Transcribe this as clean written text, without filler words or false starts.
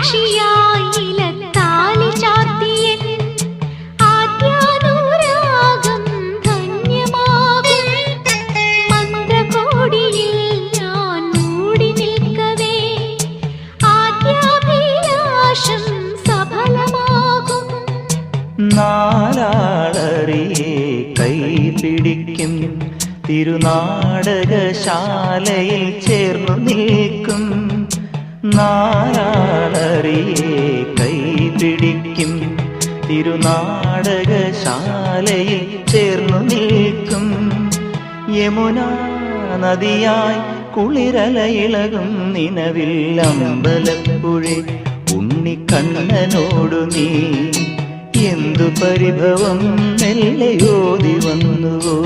സാക്ഷിയായിലത്താലി ചാർത്തിയൻ ആദ്യാനുരാഗം ധന്യമാകും മന്ത്രകോടിയിൽ ഞാൻ മൂടി നിൽക്കവേ ആദ്യാഭിലാഷം സഫലമാകും. നാലാളറിയെ കൈപിടിക്കും തിരുനാടകശാലയിൽ ചേർന്നു നിൽക്കും. നാലാളറിയെ കൈപിടിക്കും തിരുനാടകശാലയിൽ ചേർന്നു നിൽക്കും. യമുനാ നദിയായി കുളിരലയിളകും നിലവിൽ അമ്പലപ്പുഴെ ഉണ്ണിക്കണ്ണനോടു നീ എന്തു പരിഭവം മെല്ലയോതി വന്നുവോ.